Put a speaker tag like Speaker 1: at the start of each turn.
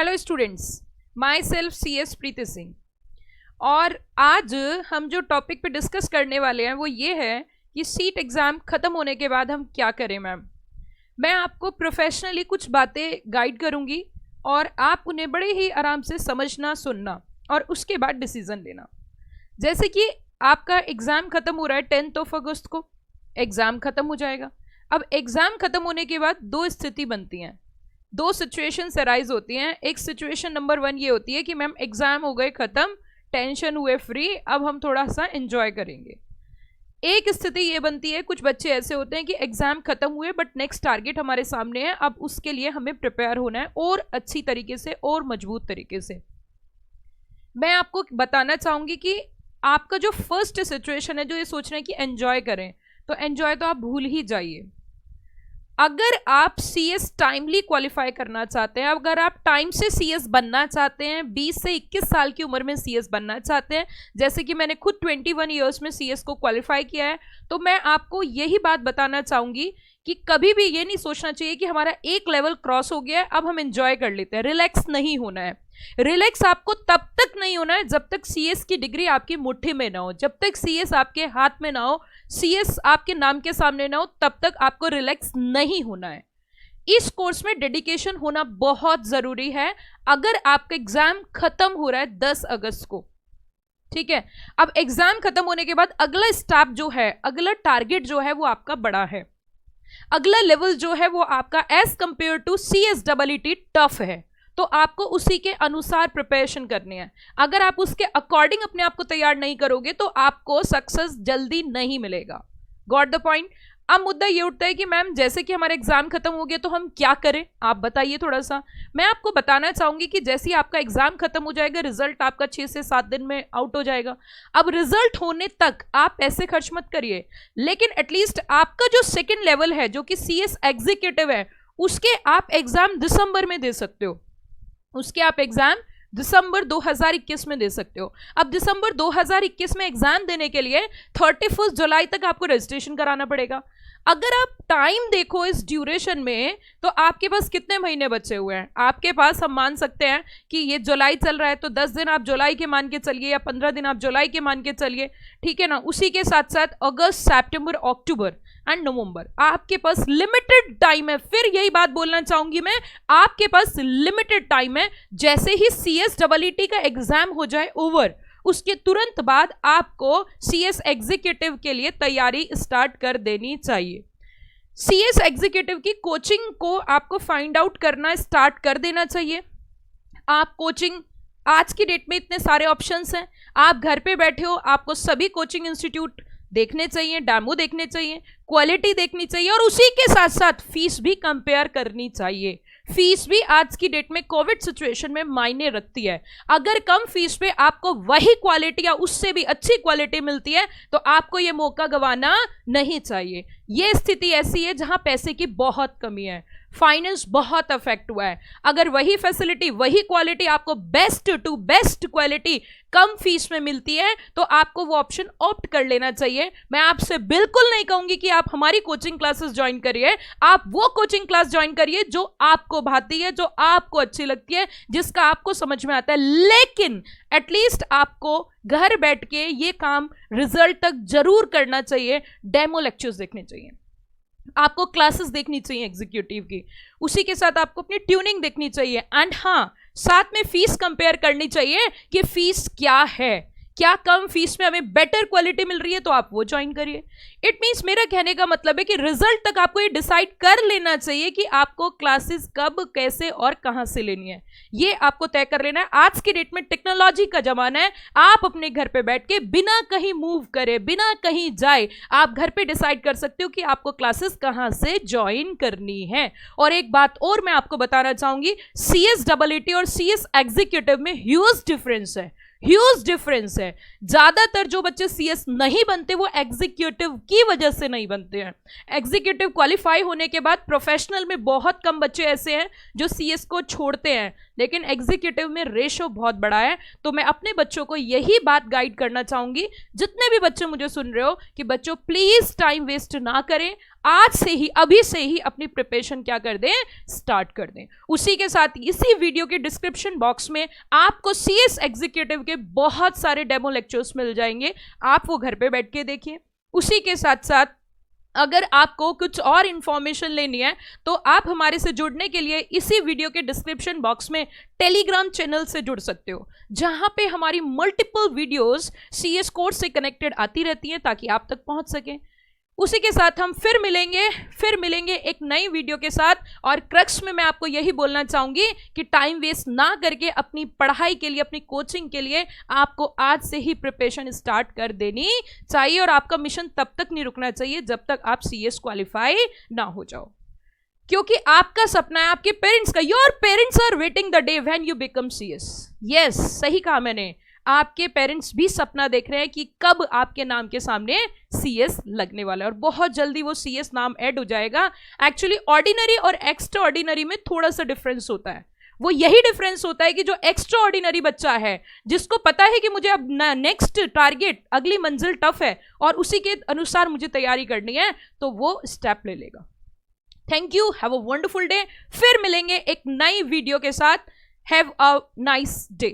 Speaker 1: Hello students, myself C S Preeti Singh. और आज हम जो टॉपिक पे डिस्कस करने वाले हैं वो ये है कि सीट एग्ज़ाम ख़त्म होने के बाद हम क्या करें। मैं आपको प्रोफेशनली कुछ बातें गाइड करूँगी और आप उन्हें बड़े ही आराम से समझना, सुनना और उसके बाद डिसीज़न लेना। जैसे कि आपका एग्ज़ाम ख़त्म हो रहा है 10 अगस्त को, एग्ज़ाम ख़त्म हो जाएगा। अब एग्ज़ाम ख़त्म होने के बाद दो स्थिति बनती हैं, दो सिचुएशंस अराइज होती हैं। एक सिचुएशन नंबर 1 ये होती है कि मैम एग्ज़ाम हो गए ख़त्म, टेंशन हुए फ्री, अब हम थोड़ा सा एंजॉय करेंगे। एक स्थिति ये बनती है, कुछ बच्चे ऐसे होते हैं कि एग्ज़ाम ख़त्म हुए बट नेक्स्ट टारगेट हमारे सामने है, अब उसके लिए हमें प्रिपेयर होना है और अच्छी तरीके से और मजबूत तरीके से। मैं आपको बताना चाहूँगी कि आपका जो फर्स्ट सिचुएशन है, जो ये सोच रहे हैं कि एंजॉय करें, तो एंजॉय तो आप भूल ही जाइए। अगर आप सीएस टाइमली क्वालिफाई करना चाहते हैं, अगर आप टाइम से सीएस बनना चाहते हैं, 20 से 21 साल की उम्र में सीएस बनना चाहते हैं, जैसे कि मैंने खुद 21 ईयर्स में सीएस को क्वालिफाई किया है, तो मैं आपको यही बात बताना चाहूँगी कि कभी भी ये नहीं सोचना चाहिए कि हमारा एक लेवल क्रॉस हो गया है, अब हम एंजॉय कर लेते हैं। रिलैक्स नहीं होना है। रिलैक्स आपको तब तक नहीं होना है जब तक सीएस की डिग्री आपकी मुट्ठी में ना हो, जब तक सीएस आपके हाथ में ना हो, सीएस आपके नाम के सामने ना हो, तब तक आपको रिलैक्स नहीं होना है। इस कोर्स में डेडिकेशन होना बहुत जरूरी है। अगर आपका एग्जाम खत्म हो रहा है 10 अगस्त को, ठीक है, अब एग्जाम खत्म होने के बाद अगला स्टेप जो है, अगला टारगेट जो है वो आपका बड़ा है, अगला लेवल जो है वो आपका edge compare to CSEET tough है, तो आपको उसी के अनुसार प्रिपरेशन करनी है। अगर आप उसके अकॉर्डिंग अपने आप को तैयार नहीं करोगे तो आपको सक्सेस जल्दी नहीं मिलेगा। Got the point. अब मुद्दा ये उठता है कि मैम जैसे कि हमारा एग्जाम खत्म हो गया तो हम क्या करें, आप बताइए थोड़ा सा। मैं आपको बताना चाहूंगी कि जैसे ही आपका एग्जाम खत्म हो जाएगा, रिजल्ट आपका 6 से 7 दिन में आउट हो जाएगा। अब रिजल्ट होने तक आप पैसे खर्च मत करिए, लेकिन एटलीस्ट आपका जो सेकेंड लेवल है, जो कि CS एग्जीक्यूटिव है, उसके आप एग्जाम दिसंबर में दे सकते हो। उसके आप एग्जाम दिसंबर 2021 में दे सकते हो। अब दिसंबर 2021 में एग्जाम देने के लिए 31 जुलाई तक आपको रजिस्ट्रेशन कराना पड़ेगा। अगर आप टाइम देखो इस ड्यूरेशन में, तो आपके पास कितने महीने बचे हुए हैं? आपके पास, हम मान सकते हैं कि ये जुलाई चल रहा है तो 10 दिन आप जुलाई के मान के चलिए, या 15 दिन आप जुलाई के मान के चलिए, ठीक है ना। उसी के साथ साथ अगस्त, सितंबर, अक्टूबर एंड नवंबर, आपके पास लिमिटेड टाइम है। फिर यही बात बोलना चाहूंगी मैं, आपके पास लिमिटेड टाइम है। जैसे ही CSEET का एग्जाम हो जाए ओवर, उसके तुरंत बाद आपको CS एग्जीक्यूटिव के लिए तैयारी स्टार्ट कर देनी चाहिए। CS एग्जीक्यूटिव की कोचिंग को आपको फाइंड आउट करना स्टार्ट कर देना चाहिए। आप कोचिंग, आज की डेट में इतने सारे ऑप्शंस हैं, आप घर पे बैठे हो, आपको सभी कोचिंग इंस्टीट्यूट देखने चाहिए, डेमो देखने चाहिए, क्वालिटी देखनी चाहिए, और उसी के साथ साथ फीस भी कंपेयर करनी चाहिए। फीस भी आज की डेट में कोविड सिचुएशन में मायने रखती है। अगर कम फीस पे आपको वही क्वालिटी या उससे भी अच्छी क्वालिटी मिलती है तो आपको ये मौका गंवाना नहीं चाहिए। ये स्थिति ऐसी है जहां पैसे की बहुत कमी है, फाइनेंस बहुत अफेक्ट हुआ है। अगर वही फैसिलिटी, वही क्वालिटी आपको बेस्ट टू बेस्ट क्वालिटी कम फीस में मिलती है तो आपको वो ऑप्शन ऑप्ट कर लेना चाहिए। मैं आपसे बिल्कुल नहीं कहूंगी कि आप हमारी कोचिंग क्लासेस ज्वाइन करिए, आप वो कोचिंग क्लास ज्वाइन करिए जो आपको भाती है, जो आपको अच्छी लगती है, जिसका आपको समझ में आता है। लेकिन एटलीस्ट आपको घर बैठ के ये काम रिजल्ट तक जरूर करना चाहिए। डेमो लेक्चर्स देखने चाहिए, आपको क्लासेस देखनी चाहिए एग्जीक्यूटिव की, उसी के साथ आपको अपनी ट्यूनिंग देखनी चाहिए, एंड हाँ, साथ में फीस कंपेयर करनी चाहिए कि फीस क्या है, क्या कम फीस में हमें बेटर क्वालिटी मिल रही है तो आप वो ज्वाइन करिए। इट मीन्स, मेरा कहने का मतलब है कि रिजल्ट तक आपको ये डिसाइड कर लेना चाहिए कि आपको क्लासेस कब, कैसे और कहां से लेनी है, ये आपको तय कर लेना है। आज की डेट में टेक्नोलॉजी का जमाना है, आप अपने घर पे बैठ के बिना कहीं मूव करे, बिना कहीं जाए, आप घर पे डिसाइड कर सकते हो कि आपको क्लासेस कहां से ज्वाइन करनी है। और एक बात और मैं आपको बताना चाहूंगी, CSEET और CS एग्जीक्यूटिव में ह्यूज डिफरेंस है, ह्यूज डिफरेंस है। ज्यादातर जो बच्चे CS नहीं बनते वो एग्जीक्यूटिव की वजह से नहीं बनते हैं। एग्जीक्यूटिव क्वालिफाई होने के बाद प्रोफेशनल में बहुत कम बच्चे ऐसे हैं जो CS को छोड़ते हैं, लेकिन एग्जीक्यूटिव में रेशो बहुत बड़ा है। तो मैं अपने बच्चों को यही बात गाइड करना चाहूंगी, जितने भी बच्चे मुझे सुन रहे हो, कि बच्चों प्लीज टाइम वेस्ट ना करें, आज से ही, अभी से ही अपनी प्रिपरेशन क्या कर दें, स्टार्ट कर दें। उसी के साथ इसी वीडियो के डिस्क्रिप्शन बॉक्स में आपको सीएस एग्जीक्यूटिव के बहुत सारे डेमो लेक्चर्स मिल जाएंगे, आप वो घर पे बैठ के देखिए। उसी के साथ साथ अगर आपको कुछ और इंफॉर्मेशन लेनी है तो आप हमारे से जुड़ने के लिए इसी वीडियो के डिस्क्रिप्शन बॉक्स में टेलीग्राम चैनल से जुड़ सकते हो, जहां पे हमारी मल्टीपल वीडियोस सीएस कोर्स से कनेक्टेड आती रहती हैं ताकि आप तक पहुंच सकें। उसी के साथ हम फिर मिलेंगे एक नई वीडियो के साथ। और क्रक्स में मैं आपको यही बोलना चाहूंगी कि टाइम वेस्ट ना करके अपनी पढ़ाई के लिए, अपनी कोचिंग के लिए आपको आज से ही प्रिपरेशन स्टार्ट कर देनी चाहिए। और आपका मिशन तब तक नहीं रुकना चाहिए जब तक आप सीएस क्वालिफाई ना हो जाओ, क्योंकि आपका सपना है आपके पेरेंट्स का। Your parents are waiting the day when you become CS. Yes, सही कहा मैंने, आपके पेरेंट्स भी सपना देख रहे हैं कि कब आपके नाम के सामने सीएस लगने वाला है, और बहुत जल्दी वो सीएस नाम ऐड हो जाएगा। एक्चुअली ऑर्डिनरी और एक्स्ट्रा ऑर्डिनरी में थोड़ा सा डिफरेंस होता है। वो यही डिफरेंस होता है कि जो एक्स्ट्रा ऑर्डिनरी बच्चा है, जिसको पता है कि मुझे अब नेक्स्ट टारगेट, अगली मंजिल टफ है और उसी के अनुसार मुझे तैयारी करनी है, तो वो स्टेप ले लेगा। Thank you, have a wonderful day. फिर मिलेंगे एक नई वीडियो के साथ। Have a nice day.